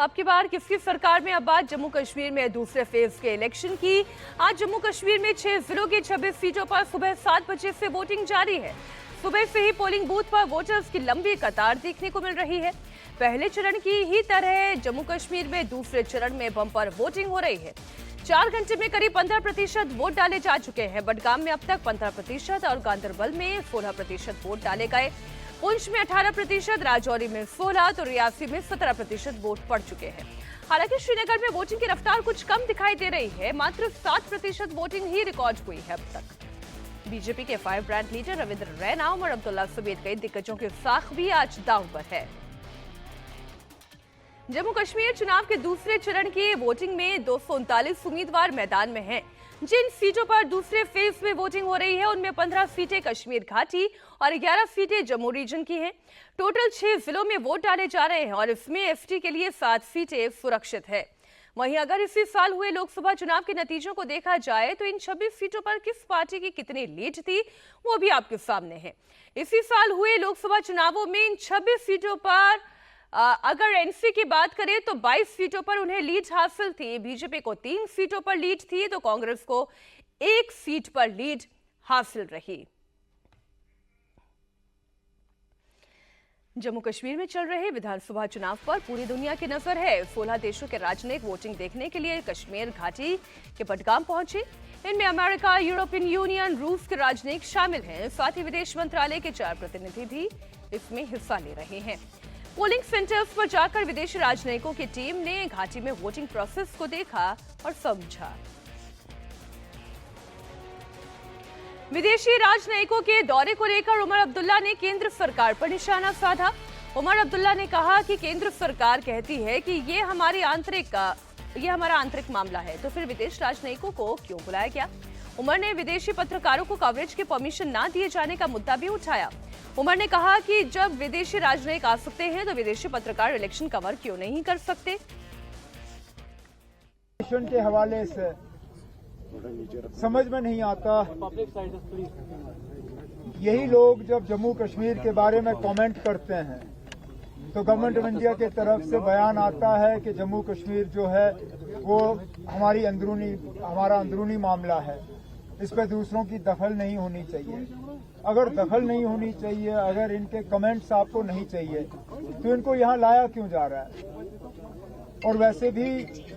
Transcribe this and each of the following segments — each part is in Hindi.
अब की बार किसकी सरकार में? अब बात जम्मू कश्मीर में दूसरे फेज के इलेक्शन की। आज जम्मू कश्मीर में 6 जिलों की 26 सीटों पर सुबह 7 बजे से वोटिंग जारी है। सुबह से ही पोलिंग बूथ पर वोटर्स की लंबी कतार देखने को मिल रही है। पहले चरण की ही तरह जम्मू कश्मीर में दूसरे चरण में बम्पर वोटिंग हो रही है। 4 घंटे में करीब 15% वोट डाले जा चुके हैं। बडगाम में अब तक 15% और गांदरबल में 16% वोट डाले गए। पुंछ में 18%, राजौरी में 16% तो रियासी में 17% वोट पड़ चुके हैं। हालांकि श्रीनगर में वोटिंग की रफ्तार कुछ कम दिखाई दे रही है। मात्र 7% वोटिंग ही रिकॉर्ड हुई है अब तक। बीजेपी के firebrand leader Ravindra Raina, Omar Abdullah समेत कई दिग्गजों की साख भी आज दांव पर है। जम्मू कश्मीर चुनाव के दूसरे चरण की वोटिंग में 239 उम्मीदवार मैदान में हैं। जिन सीटों पर दूसरे फेज में वोटिंग हो रही है उनमें 15 सीटें कश्मीर घाटी और 11 सीटें जम्मू रीजन की हैं। टोटल 6 जिलों में वोट डाले जा रहे हैं और इसमें एसटी के लिए 7 सीटें सुरक्षित है। वहीं अगर इसी साल हुए लोकसभा चुनाव के नतीजों को देखा जाए तो इन 26 सीटों पर किस पार्टी की कितनी लीड थी वो भी आपके सामने है। इसी साल हुए लोकसभा चुनावों में इन 26 सीटों पर अगर एनसी की बात करें तो 22 सीटों पर उन्हें लीड हासिल थी। बीजेपी को 3 सीटों पर लीड थी तो कांग्रेस को 1 सीट पर लीड हासिल रही। जम्मू कश्मीर में चल रहे विधानसभा चुनाव पर पूरी दुनिया की नजर है। 16 देशों के राजनयिक वोटिंग देखने के लिए कश्मीर घाटी के बडगाम पहुंचे। इनमें अमेरिका, यूरोपियन यूनियन, रूस के राजनयिक शामिल हैं। साथ ही विदेश मंत्रालय के 4 प्रतिनिधि भी इसमें हिस्सा ले रहे हैं। पोलिंग सेंटर्स पर जाकर विदेशी राजनयिकों की टीम ने घाटी में वोटिंग प्रोसेस को देखा और समझा। विदेशी राजनयिकों के दौरे को लेकर उमर अब्दुल्ला ने केंद्र सरकार पर निशाना साधा। उमर अब्दुल्ला ने कहा कि केंद्र सरकार कहती है कि ये हमारा आंतरिक मामला है, तो फिर विदेश राजनयिकों को क्यों बुलाया गया? उमर ने विदेशी पत्रकारों को कवरेज की परमिशन न दिए जाने का मुद्दा भी उठाया। उमर ने कहा कि जब विदेशी राजनयिक आ सकते हैं तो विदेशी पत्रकार इलेक्शन कवर क्यों नहीं कर सकते? इलेक्शन के हवाले से समझ में नहीं आता, यही लोग जब जम्मू कश्मीर के बारे में कमेंट करते हैं तो गवर्नमेंट ऑफ इंडिया की तरफ से बयान आता है कि जम्मू कश्मीर जो है वो हमारा अंदरूनी मामला है, इस पर दूसरों की दखल नहीं होनी चाहिए। अगर दखल नहीं होनी चाहिए, अगर इनके कमेंट्स आपको नहीं चाहिए तो इनको यहाँ लाया क्यों जा रहा है? और वैसे भी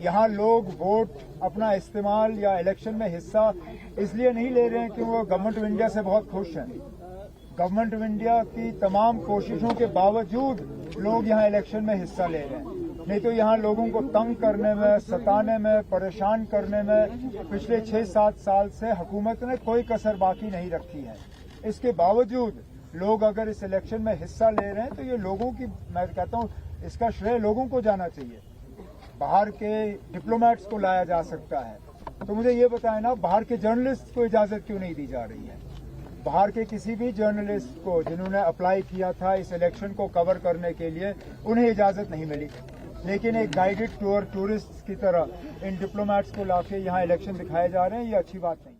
यहाँ लोग वोट अपना इस्तेमाल या इलेक्शन में हिस्सा इसलिए नहीं ले रहे हैं कि वो गवर्नमेंट ऑफ इंडिया से बहुत खुश हैं। गवर्नमेंट ऑफ इंडिया की तमाम कोशिशों के बावजूद लोग यहाँ इलेक्शन में हिस्सा ले रहे हैं। नहीं तो यहाँ लोगों को तंग करने में, सताने में, परेशान करने में पिछले 6-7 साल से हुकूमत ने कोई कसर बाकी नहीं रखी है। इसके बावजूद लोग अगर इस इलेक्शन में हिस्सा ले रहे हैं तो ये लोगों की, मैं कहता हूँ इसका श्रेय लोगों को जाना चाहिए। बाहर के डिप्लोमेट्स को लाया जा सकता है, तो मुझे ये बताएं ना, बाहर के जर्नलिस्ट को इजाजत क्यों नहीं दी जा रही है? बाहर के किसी भी जर्नलिस्ट को जिन्होंने अप्लाई किया था इस इलेक्शन को कवर करने के लिए, उन्हें इजाजत नहीं मिली। लेकिन एक गाइडेड टूर टूरिस्ट की तरह इन डिप्लोमेट्स को लाके यहाँ इलेक्शन दिखाए जा रहे हैं, ये अच्छी बात नहीं।